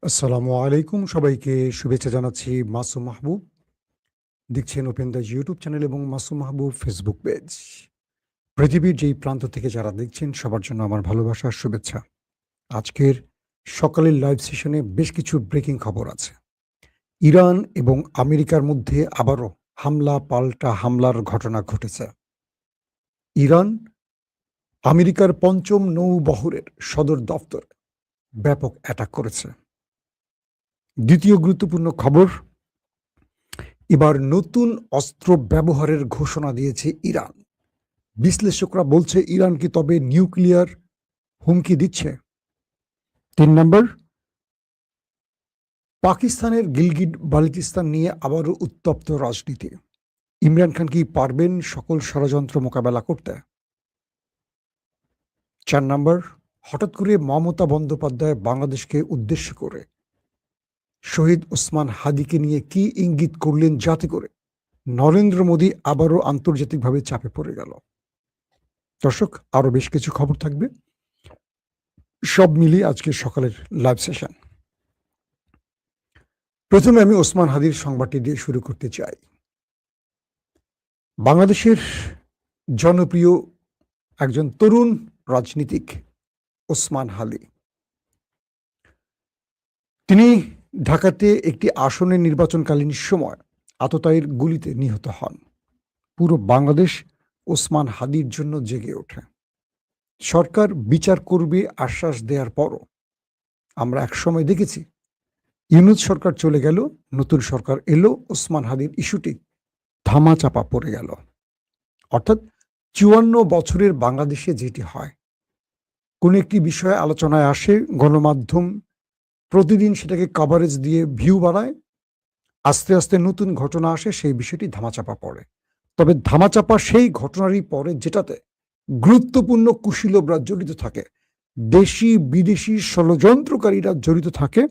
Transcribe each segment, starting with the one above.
আসসালামু আলাইকুম। সবাইকে শুভেচ্ছা জানাচ্ছি। মাসুম মাহবুব। দেখছেন ওপেন দ্য ইউটিউব চ্যানেল এবং মাসুম মাহবুব ফেসবুক পেজ। পৃথিবীর যেই প্রান্ত থেকে যারা দেখছেন সবার জন্য আমার ভালোবাসা আর শুভেচ্ছা। আজকের সকালের লাইভ সেশনে বেশ কিছু ব্রেকিং খবর আছে। ইরান এবং আমেরিকার মধ্যে আবারও হামলা পাল্টা হামলার ঘটনা ঘটেছে। ইরান আমেরিকার ৫ম নৌবহরের সদর দফতরে ব্যাপক অ্যাটাক করেছে। দ্বিতীয় গুরুত্বপূর্ণ খবর, এবার নতুন অস্ত্র ব্যবহারের ঘোষণা দিয়েছে ইরান। বিশ্লেষকরা বলছে ইরান কি তবে নিউক্লিয়ার হুমকি দিচ্ছে? ৩ নম্বর, পাকিস্তানের গিলগিট বাল্টিস্তান নিয়ে আবারও উত্তপ্ত রাজনীতি। ইমরান খান কি পারবেন সকল ষড়যন্ত্র মোকাবেলা করতে? ৪ নম্বর, হঠাৎ করে মমতা বন্দ্যোপাধ্যায় বাংলাদেশকে উদ্দেশ্য করে শহীদ ওসমান হাদিকে নিয়ে কি ইঙ্গিত করলেন যাতে করে নরেন্দ্র মোদী আবারও আন্তর্জাতিকভাবে চাপে পড়ে গেল? দর্শক, আরো বেশ কিছু খবর থাকবে, সব মিলিয়ে আজকের সকালের লাইভ সেশন। প্রথমে আমি ওসমান হাদির সংবাদটি দিয়ে শুরু করতে চাই। বাংলাদেশের জনপ্রিয় একজন তরুণ রাজনীতিক ওসমান হাদি, তিনি ঢাকাতে একটি আসনে নির্বাচনকালীন সময় আততায়ীর গুলিতে নিহত হন। পুরো বাংলাদেশ ওসমান হাদির জন্য জেগে ওঠে। সরকার বিচার করবে আশ্বাস দেওয়ার পরও আমরা একসময় দেখেছি ইউনূস সরকার চলে গেল, নতুন সরকার এলো, ওসমান হাদির ইস্যুটি ধামাচাপা পড়ে গেল। অর্থাৎ ৫৪ বছরের বাংলাদেশে যেটি হয়, কোন একটি বিষয়ে আলোচনায় আসে, গণমাধ্যম প্রতিদিন সেটাকে কভারেজ দিয়ে ভিউ বাড়ায়, আস্তে আস্তে নতুন ঘটনা আসে, সেই বিষয়টি ধামাচাপা পড়ে। তবে ধামাচাপা সেই ঘটনারই পরে যেটাতে গুরুত্বপূর্ণ কুশীলবরা জড়িত থাকে, দেশি বিদেশি ষড়যন্ত্রকারীরা জড়িত থাকে,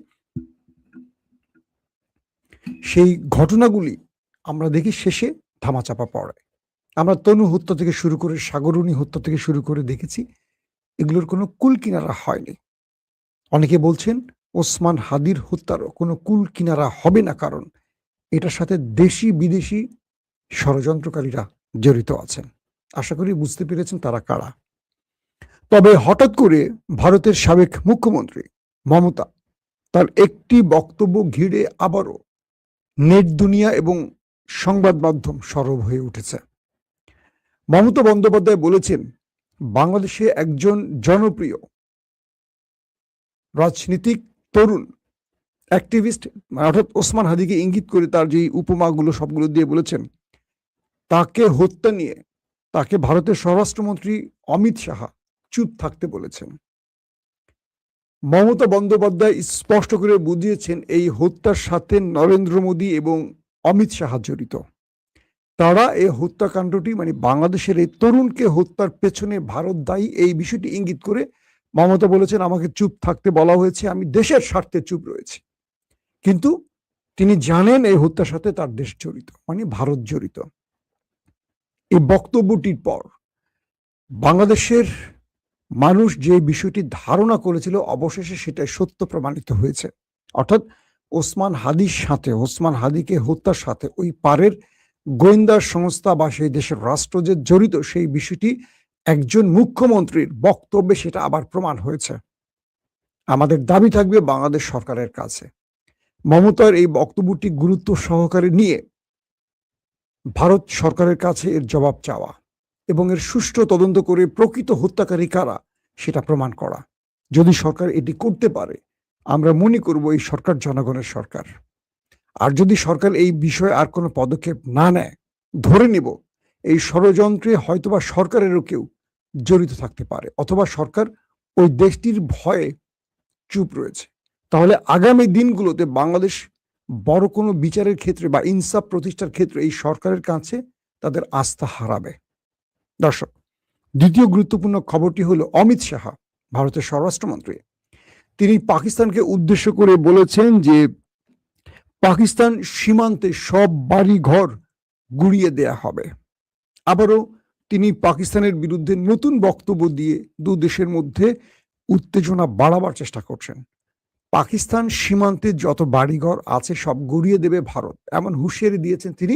সেই ঘটনাগুলি আমরা দেখি শেষে ধামাচাপা পড়ে। আমরা তনু হত্যা থেকে শুরু করে সাগরুণী হত্যা থেকে শুরু করে দেখেছি এগুলোর কোনো কুল কিনারা হয়নি। অনেকে বলছেন ওসমান হাদির হত্যারও কোনো কুল কিনারা হবে না, কারণ এটার সাথে দেশি বিদেশি ষড়যন্ত্রকারীরা জড়িত আছেন। আশা করি বুঝতে পেরেছেন তারা কারা। তবে হঠাৎ করে ভারতের সাবেক মুখ্যমন্ত্রী মমতা তার একটি বক্তব্য ঘিরে আবারও নেট দুনিয়া এবং সংবাদ মাধ্যম সরব হয়ে উঠেছে। মমতা বন্দ্যোপাধ্যায় বলেছেন, বাংলাদেশে একজন জনপ্রিয় রাজনীতিক তরুণ অ্যাক্টিভিস্ট, অর্থাৎ ওসমান হাদিকে ইঙ্গিত করে তার যে উপমাগুলো সবগুলো দিয়ে বলেছেন, তাকে হত্যা নিয়ে তাকে ভারতের স্বরাষ্ট্রমন্ত্রী অমিত শাহ চুপ থাকতে বলেছেন। মমতা বন্দ্যোপাধ্যায় স্পষ্ট করে বুঝিয়েছেন এই হত্যার সাথে নরেন্দ্র মোদী এবং অমিত শাহ জড়িত। তারা এই হত্যাকাণ্ডটি, মানে বাংলাদেশের এই তরুণকে হত্যার পেছনে ভারত দায়ী, এই বিষয়টি ইঙ্গিত করে মমতা বলেছেন আমাকে চুপ থাকতে বলা হয়েছে, আমি দেশের স্বার্থে চুপ রয়েছি। কিন্তু তিনি জানেন এই হত্যার সাথে তার দেশ জড়িত, মানে ভারত জড়িত। এই বক্তব্যটির পর বাংলাদেশের মানুষ যে বিষয়টি ধারণা করেছিল অবশেষে সেটাই সত্য প্রমাণিত হয়েছে। অর্থাৎ ওসমান হাদিকে হত্যার সাথে ওই পারের গোয়েন্দা সংস্থা বা সেই দেশের রাষ্ট্র যে জড়িত, সেই বিষয়টি একজন মুখ্যমন্ত্রীর বক্তব্যে সেটা আবার প্রমাণ হয়েছে। আমাদের দাবি থাকবে বাংলাদেশ সরকারের কাছে মমতার এই বক্তব্যটি গুরুত্ব সহকারে নিয়ে ভারত সরকারের কাছে এর জবাব চাওয়া এবং এর সুষ্ঠু তদন্ত করে প্রকৃত হত্যাকারী কারা সেটা প্রমাণ করা। যদি সরকার এটি করতে পারে, আমরা মনে করব এই সরকার জনগণের সরকার। আর যদি সরকার এই বিষয়ে আর কোনো পদক্ষেপ না নেয়, ধরে নেব এই ষড়যন্ত্রে হয়তোবা সরকারেরও কেউ জড়িত থাকতে পারে, অথবা সরকার ওই দেশটির ভয়ে চুপ রয়েছে। তাহলে আগামী দিনগুলোতে বাংলাদেশ বড় কোনো বিচারের ক্ষেত্রে বা ইনসাফ প্রতিষ্ঠার ক্ষেত্রে এই সরকারের কাছে তাদের আস্থা হারাবে। দর্শক, দ্বিতীয় গুরুত্বপূর্ণ খবরটি হলো অমিত শাহ, ভারতের স্বরাষ্ট্রমন্ত্রী, তিনি পাকিস্তানকে উদ্দেশ্য করে বলেছেন যে পাকিস্তান সীমান্তে সব বাড়ি ঘর গুড়িয়ে দেয়া হবে। আবারও তিনি পাকিস্তানের বিরুদ্ধে নতুন বক্তব্য দিয়ে দু দেশের মধ্যে উত্তেজনা বাড়াবার চেষ্টা করছেন। পাকিস্তান সীমান্তে যত বাড়িঘর আছে সব গড়িয়ে দেবে ভারত, এমন হুঁশিয়ারি দিয়েছেন তিনি।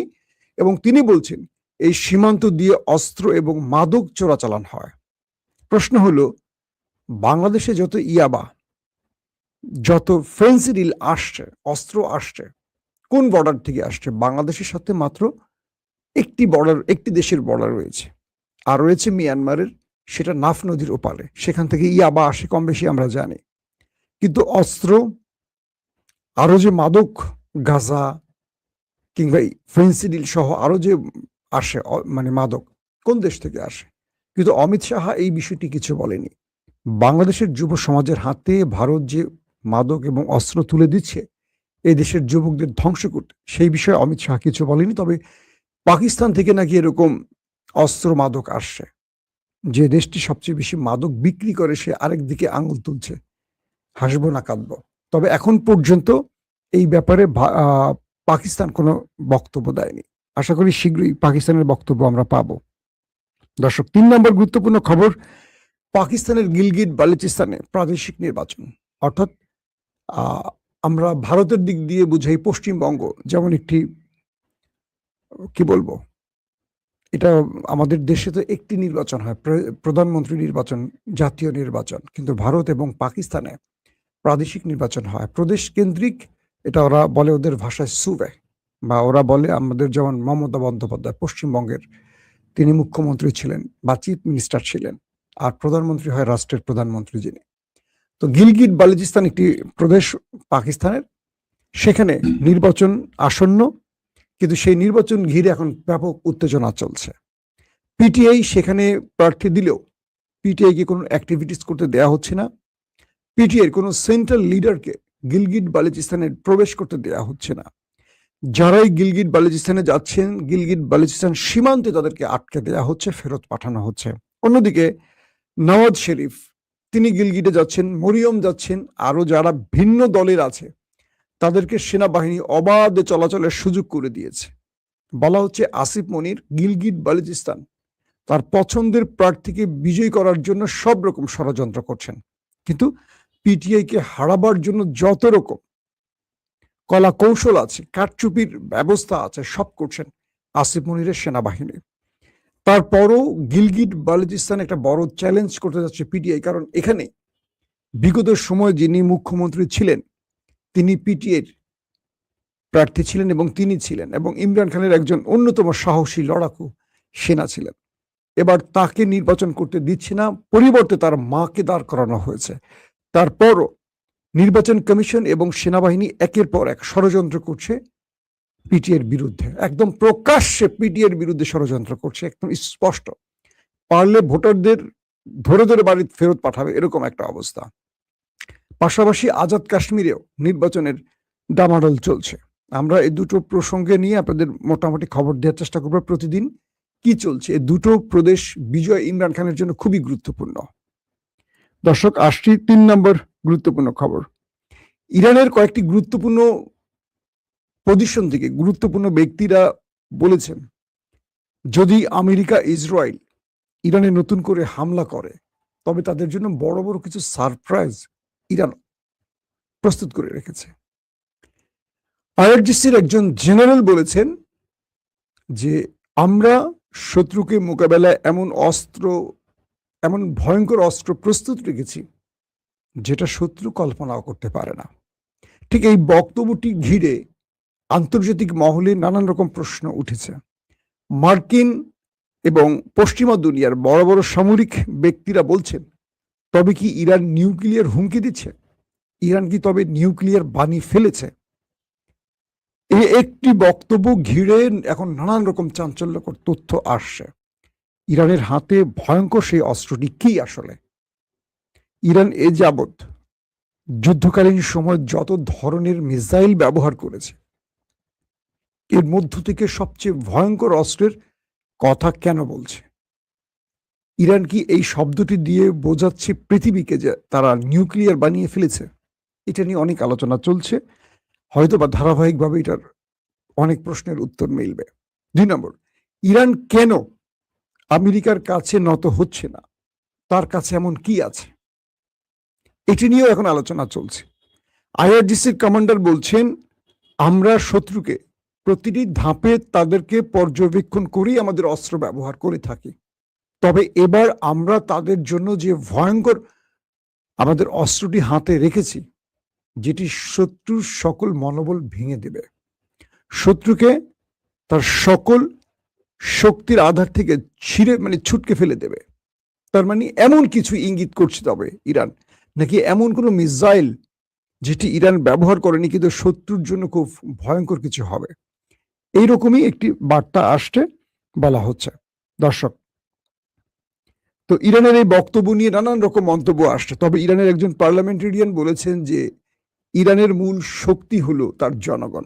এবং তিনি বলছেন এই সীমান্ত দিয়ে অস্ত্র এবং মাদক চোরাচালান হয়। প্রশ্ন হলো, বাংলাদেশে যত ইয়াবা, যত ফেন্সিডিল আসছে, অস্ত্র আসছে, কোন বর্ডার থেকে আসছে? বাংলাদেশের সাথে মাত্র একটি দেশের বর্ডার রয়েছে, আর রয়েছে মিয়ানমারের, সেটা নাফ নদীর ওপারে। সেখান থেকে ইয়াবা আসে কম বেশি আমরা জানি। কিন্তু অস্ত্র, আরো যে মাদক, গাঁজা কিংবা ফেন্সিডিল সহ আরো যে আসে মানে মাদক, কোন দেশ থেকে আসে? কিন্তু অমিত শাহ এই বিষয়টি কিছু বলেনি। বাংলাদেশের যুব সমাজের হাতে ভারত যে মাদক এবং অস্ত্র তুলে দিচ্ছে এই দেশের যুবকদের ধ্বংস করতে, সেই বিষয়ে অমিত শাহ কিছু বলেনি। তবে পাকিস্তান থেকে নাকি এরকম অস্ত্র মাদক আসছে, যে দেশটি সবচেয়ে বেশি মাদক বিক্রি করে সে আরেক দিকে আঙুল তুলছে। হাসবো না কাঁদবো। তবে এখন পর্যন্ত এই ব্যাপারে পাকিস্তান কোনো বক্তব্য দেয়নি। আশা করি শীঘ্রই পাকিস্তানের বক্তব্য আমরা পাবো। দর্শক, 3 নম্বর গুরুত্বপূর্ণ খবর, পাকিস্তানের গিলগিট বালুচিস্তানে প্রাদেশিক নির্বাচন। অর্থাৎ আমরা ভারতের দিক দিয়ে বুঝাই পশ্চিমবঙ্গ যেমন একটি, কি বলবো, এটা আমাদের দেশে তো একটি নির্বাচন হয়, প্রধানমন্ত্রী নির্বাচন, জাতীয় নির্বাচন, কিন্তু ভারত এবং পাকিস্তানে প্রাদেশিক নির্বাচন হয়, প্রদেশ কেন্দ্রিক। এটা ওরা বলে ওদের ভাষায় সুবে, বা ওরা বলে আমাদের যেমন মমতা বন্দ্যোপাধ্যায় পশ্চিমবঙ্গের, তিনি মুখ্যমন্ত্রী ছিলেন বা চিফ মিনিস্টার ছিলেন, আর প্রধানমন্ত্রী হয় রাষ্ট্রের প্রধানমন্ত্রী যিনি। তো গিলগিট বালুচিস্তান একটি প্রদেশ পাকিস্তানের, সেখানে নির্বাচন আসন্ন, কিন্তু সেই নির্বাচন ঘিরে এখন ব্যাপক উত্তেজনা চলছে। পিটিআই সেখানে প্রার্থী দিলেও পিটিআইকে কোনো অ্যাক্টিভিটিস করতে দেয়া হচ্ছে না। পিটিআইয়ের কোনো সেন্ট্রাল লিডারকে গিলগিট বালুচিস্তানে প্রবেশ করতে দেয়া হচ্ছে না। যারাই গিলগিট বালুচিস্তানে যাচ্ছেন, গিলগিট বালুচিস্তান সীমান্তে তাদেরকে আটকে দেয়া হচ্ছে, ফেরত পাঠানো হচ্ছে। অন্যদিকে নওয়াজ শরীফ, তিনি গিলগিটে যাচ্ছেন, মরিয়ম যাচ্ছেন, আরো যারা ভিন্ন দলের আছে তাদেরকে সেনাবাহিনী অবাধে চলাচলের সুযোগ করে দিয়েছে। বলা হচ্ছে আসিফ মনির গিলগিট বালুচিস্তান তার পছন্দের প্রার্থীকে বিজয়ী করার জন্য সব রকম ষড়যন্ত্র করছেন, কিন্তু পিটিআইকে হারাবার জন্য যত রকম কলা কৌশল আছে, কারচুপির ব্যবস্থা আছে, সব করছেন আসিফ মনিরের সেনাবাহিনী। তারপরও গিলগিট বালুচিস্তান একটা বড় চ্যালেঞ্জ করতে যাচ্ছে পিটিআই, কারণ এখানে বিগত সময় যিনি মুখ্যমন্ত্রী ছিলেন তিনি পিটিআইর প্রার্থী ছিলেন এবং তিনি ছিলেন এবং ইমরান খানের একজন অন্যতম সাহসী লড়াকু সেনা ছিলেন। এবার তাকে নির্বাচন করতে দিচ্ছে না, পরিবর্তে তার মাকে দাঁড় করানো হয়েছে। তারপরও নির্বাচন কমিশন এবং সেনাবাহিনী একের পর এক ষড়যন্ত্র করছে পিটিআইয়ের বিরুদ্ধে, একদম প্রকাশ্যে পিটিআইয়ের বিরুদ্ধে ষড়যন্ত্র করছে, একদম স্পষ্ট। পারলে ভোটারদের ধরে ধরে বাড়ি ফেরত পাঠাবে, এরকম একটা অবস্থা। পাশাপাশি আজাদ কাশ্মীরেও নির্বাচনের ডামাডোল চলছে। আমরা এই দুটো প্রসঙ্গে নিয়ে আপনাদের মোটামুটি খবর দেওয়ার চেষ্টা করবো প্রতিদিন কি চলছে। এই দুটো প্রদেশ বিজয় ইমরান খানের জন্য খুবই গুরুত্বপূর্ণ। দর্শক, আসছি 3 নম্বর গুরুত্বপূর্ণ খবর। ইরানের কয়েকটি গুরুত্বপূর্ণ পজিশন থেকে গুরুত্বপূর্ণ ব্যক্তিরা বলেছেন, যদি আমেরিকা ইসরায়েল ইরানে নতুন করে হামলা করে তবে তাদের জন্য বড় বড় কিছু সারপ্রাইজ ইরান প্রস্তুত করে রেখেছে। আইআরজিসির একজন জেনারেল বলেছেন যে আমরা শত্রুকে মোকাবেলায় এমন ভয়ঙ্কর অস্ত্র প্রস্তুত রেখেছি যেটা শত্রু কল্পনাও করতে পারে না। ঠিক এই বক্তব্যটি ঘিরে আন্তর্জাতিক মহলে নানান রকম প্রশ্ন উঠেছে। মার্কিন এবং পশ্চিমা দুনিয়ার বড় বড় সামরিক ব্যক্তিরা বলছেন, তবে কি ইরান নিউক্লিয়ার হুমকি দিচ্ছে? ইরান কি তবে নিউক্লিয়ার বানিয়ে ফেলেছে? এই একটি বক্তব্য ঘিরে এখন নানান রকম চাঞ্চল্যকর তথ্য আসছে। ইরানের হাতে ভয়ঙ্কর সেই অস্ত্রটি কি আসলে? ইরান এ যাবৎ যুদ্ধকালীন সময় যত ধরনের মিসাইল ব্যবহার করেছে এর মধ্য থেকে সবচেয়ে ভয়ঙ্কর অস্ত্রের কথা কেন বলছে? ইরান কি এই শব্দটি দিয়ে বোঝাচ্ছে পৃথিবীকে যে তারা নিউক্লিয়ার বানিয়ে ফেলেছে? এটা নিয়ে অনেক আলোচনা চলছে, হয়তো বা ধারাবাহিকভাবে এটার অনেক প্রশ্নের উত্তর মিলবে। 2 নম্বর, ইরান কেন আমেরিকার কাছে নত হচ্ছে না? তার কাছে এমন কি আছে? এটি নিয়েও এখন আলোচনা চলছে। আইআরজিসির কমান্ডার বলছেন, আমরা শত্রুকে প্রতিটি ধাপে তাদেরকে পর্যবেক্ষণ করেই আমাদের অস্ত্র ব্যবহার করে থাকি। তবে এবার আমরা তাদের জন্য যে ভয়ঙ্কর আমাদের অস্ত্রটি হাতে রেখেছি, যেটি শত্রুর সকল মনোবল ভেঙে দেবে, শত্রুকে তার সকল শক্তির আধার থেকে ছুটকে ফেলে দেবে। তার মানে এমন কিছু ইঙ্গিত করছে তবে ইরান, নাকি এমন কোনো মিসাইল যেটি ইরান ব্যবহার করেনি কিন্তু শত্রুর জন্য খুব ভয়ঙ্কর কিছু হবে, এইরকমই একটি বার্তা আসছে বলা হচ্ছে। দর্শক, তো ইরানের এই বক্তব্য নিয়ে নানান রকম মন্তব্য আসছে। তবে ইরানের একজন পার্লামেন্টেরিয়ান বলেছেন যে ইরানের মূল শক্তি হলো তার জনগণ।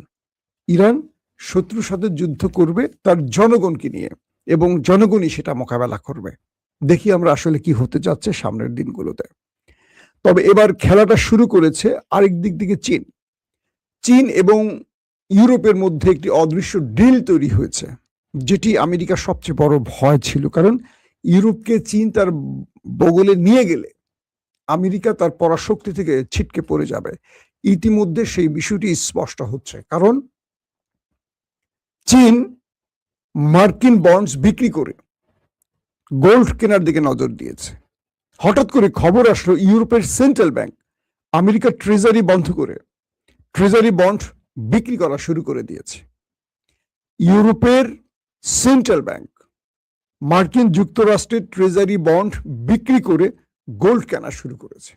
ইরান শত্রুর সাথে যুদ্ধ করবে তার জনগণকে নিয়ে, এবং জনগণই সেটা মোকাবেলা করবে। দেখি আমরা আসলে কি হতে যাচ্ছে সামনের দিনগুলোতে। তবে এবার খেলাটা শুরু করেছে আরেক দিক থেকে চীন এবং ইউরোপের মধ্যে একটি অদৃশ্য ডিল তৈরি হয়েছে, যেটি আমেরিকার সবচেয়ে বড় ভয় ছিল। কারণ ইউরোপকে চীন তার বগলে নিয়ে গেলে আমেরিকা তার পরাশক্তি থেকে ছিটকে পড়ে যাবে। ইতিমধ্যে সেই বিষয়টি স্পষ্ট হচ্ছে, কারণ চীন মার্কিন বন্ডস বিক্রি করে গোল্ড কেনার দিকে নজর দিয়েছে। হঠাৎ করে খবর আসলো ইউরোপের সেন্ট্রাল ব্যাংক আমেরিকার ট্রেজারি বন্ধ করে ট্রেজারি বন্ড বিক্রি করা শুরু করে দিয়েছে। ইউরোপের সেন্ট্রাল ব্যাংক মার্কিন যুক্তরাষ্ট্রের ট্রেজারি বন্ড বিক্রি করে গোল্ড কেনা শুরু করেছে।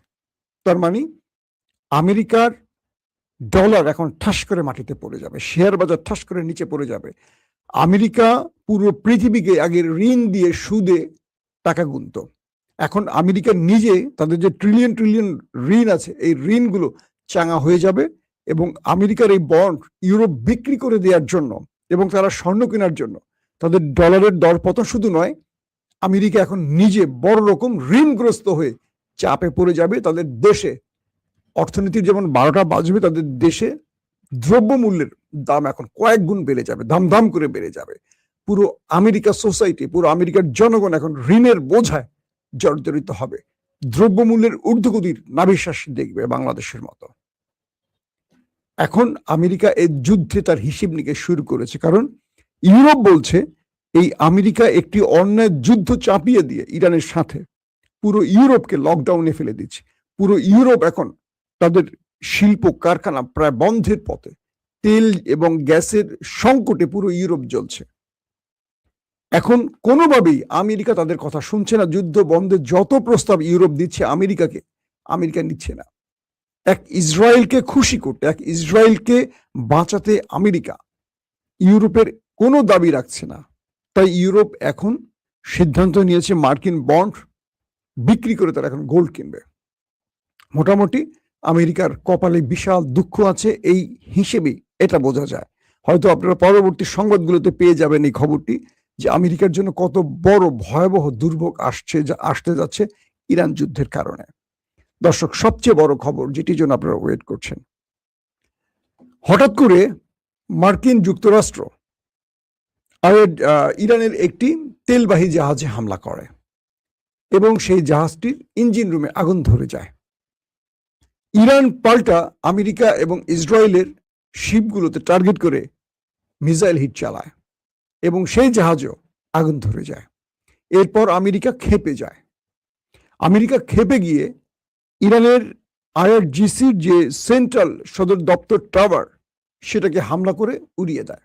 তার মানে আমেরিকার ডলার এখন ঠাস করে মাটিতে পড়ে যাবে, শেয়ার বাজার ঠাস করে নিচে পড়ে যাবে। আমেরিকা পুরো পৃথিবীকে আগে ঋণ দিয়ে সুদে টাকা গুনত, এখন আমেরিকা নিজে তাদের যে ট্রিলিয়ন ট্রিলিয়ন ঋণ আছে, এই ঋণগুলো চাঙা হয়ে যাবে, এবং আমেরিকার এই বন্ড ইউরোপ বিক্রি করে দেওয়ার জন্য এবং তারা স্বর্ণ কেনার জন্য তাদের ডলারের দরপতন শুধু নয়, আমেরিকা এখন নিজে বড় রকম ঋণগ্রস্ত হয়ে চাপে পড়ে যাবে। তাদের দেশে অর্থনীতির যেমন 12টা বাজবে, তাদের দেশে দ্রব্যমূল্যের দাম এখন কয়েক গুণ বেড়ে যাবে, দাম করে বেড়ে যাবে। পুরো আমেরিকা সোসাইটি, পুরো আমেরিকার জনগণ এখন ঋণের বোঝায় জর্জরিত হবে। দ্রব্যমূল্যের ঊর্ধ্বগতির নাভিশ্বাস দেখবে বাংলাদেশের মতো। এখন আমেরিকা এই যুদ্ধে তার হিসেব নিকেশ শুরু করেছে, কারণ ইউরোপ বলছে এই আমেরিকা একটি অন্যায় যুদ্ধ চাপিয়ে দিয়ে ইরানের সাথে পুরো ইউরোপকে লকডাউনে ফেলে দিচ্ছে। পুরো ইউরোপ এখন তাদের শিল্প কারখানা প্রায় বন্ধের পথে, তেল এবং গ্যাসের সংকটে পুরো ইউরোপ জ্বলছে। এখন কোনোভাবেই আমেরিকা তাদের কথা শুনছে না। যুদ্ধ বন্ধের যত প্রস্তাব ইউরোপ দিচ্ছে আমেরিকাকে, আমেরিকা নিচ্ছে না। এক ইসরায়েলকে খুশি করতে, এক ইসরায়েলকে বাঁচাতে আমেরিকা ইউরোপের কোনো দাবি রাখছে না। তাই ইউরোপ এখন সিদ্ধান্ত নিয়েছে মার্কিন বন্ড বিক্রি করে তারা এখন গোল্ড কিনবে। মোটামুটি আমেরিকার কপালে বিশাল দুঃখ আছে, এই হিসেবেই এটা বোঝা যায়। হয়তো আপনারা পরবর্তী সংবাদগুলোতে পেয়ে যাবেন এই খবরটি, যে আমেরিকার জন্য কত বড় ভয়াবহ দুর্ভোগ আসতে যাচ্ছে ইরান যুদ্ধের কারণে। দর্শক, সবচেয়ে বড় খবর যেটির জন্য আপনারা ওয়েট করছেন, হঠাৎ করে মার্কিন যুক্তরাষ্ট্র ইরানের একটি তেলবাহী জাহাজে হামলা করে এবং সেই জাহাজটির ইঞ্জিন রুমে আগুন ধরে যায়। ইরান পাল্টা আমেরিকা এবং ইসরায়েলের শিপগুলোতে টার্গেট করে মিসাইল হিট চালায় এবং সেই জাহাজও আগুন ধরে যায়। এরপর আমেরিকা ক্ষেপে যায়। আমেরিকা ক্ষেপে গিয়ে ইরানের আইআরজিসির যে সেন্ট্রাল সদর দপ্তর টাওয়ার, সেটাকে হামলা করে উড়িয়ে দেয়।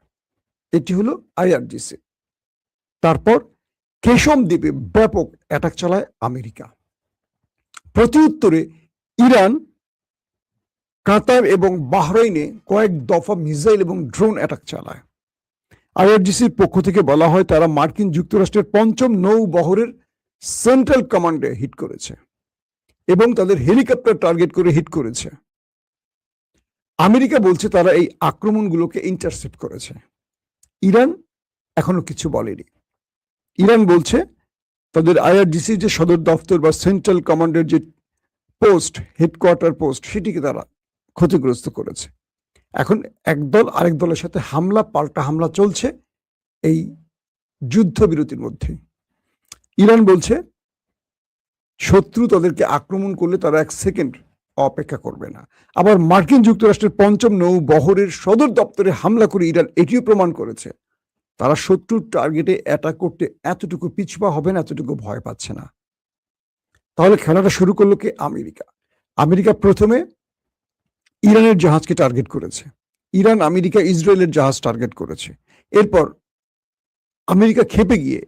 এটি হলো আইআরজিসি। তারপর কেশম দ্বীপে ব্যাপক অ্যাটাক চালায় আমেরিকা। প্রতিউত্তরে ইরান কাতার এবং বাহরাইনে কয়েক দফা মিসাইল এবং ড্রোন অ্যাটাক চালায়। আইআরজিসির পক্ষ থেকে বলা হয় তারা মার্কিন যুক্তরাষ্ট্রের 5ম নৌবহরের সেন্ট্রাল কমান্ডে হিট করেছে এবং তাদের হেলিকপ্টার টার্গেট করে হিট করেছে। আমেরিকা বলছে তারা এই আক্রমণগুলোকে ইন্টারসেপ্ট করেছে। ইরান এখনো কিছু বলেনি। ইরান বলছে তাদের আইআরজিসির যে সদর দপ্তর বা সেন্ট্রাল কমান্ডের যে পোস্ট, হেডকোয়ার্টার পোস্ট, সেটিকে তারা ক্ষতিগ্রস্ত করেছে। এখন একদল আরেক দলের সাথে পাল্টা হামলা চলছে এই যুদ্ধবিরতির মধ্যে। ইরান বলছে শত্রু তাদেরকে আক্রমণ করলে তারা 1 সেকেন্ড অপেক্ষা করবে না। আবার মার্কিন যুক্তরাষ্ট্রের পঞ্চম নৌ বহরের সদর দপ্তরে হামলা করে ইরান এটিও প্রমাণ করেছে তারা শত্রুর টার্গেটে অ্যাটাক করতে এতটুকু পিছপা হবে না, এতটুকু ভয় পাচ্ছে না। তাহলে খেলাটা শুরু করলো কে? আমেরিকা। আমেরিকা প্রথমে ইরানের জাহাজকে টার্গেট করেছে, ইরান আমেরিকা ইসরায়েলের জাহাজ টার্গেট করেছে। এরপর আমেরিকা খেপে গিয়ে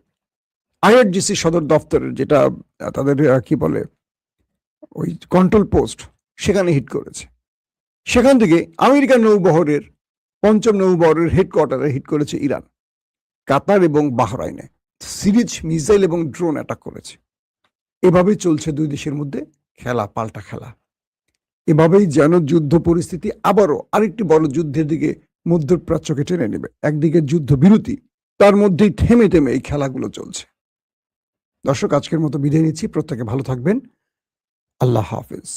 আইআরজিসি সদর দপ্তরের যেটা তাদের কি বলে ওই কন্ট্রোল পোস্ট, সেখানে হিট করেছে। সেখান থেকে আমেরিকান নৌবহরের পঞ্চম নৌবহরের হেডকোয়ার্টারে হিট করেছে ইরান। কাতার এবং বাহরাইনে সিরিজ মিসাইল এবং ড্রোন অ্যাটাক করেছে। এভাবেই চলছে দুই দেশের মধ্যে খেলা, পাল্টা খেলা। এভাবেই যেন যুদ্ধ পরিস্থিতি আবারও আরেকটি বড় যুদ্ধের দিকে মধ্যপ্রাচ্যকে টেনে নেবে। একদিকে যুদ্ধ বিরতি, তার মধ্যেই থেমে থেমে এই খেলাগুলো চলছে। দর্শক, আজকের মতো বিদায় নিচ্ছি। প্রত্যেকে ভালো থাকবেন। আল্লাহ হাফেজ।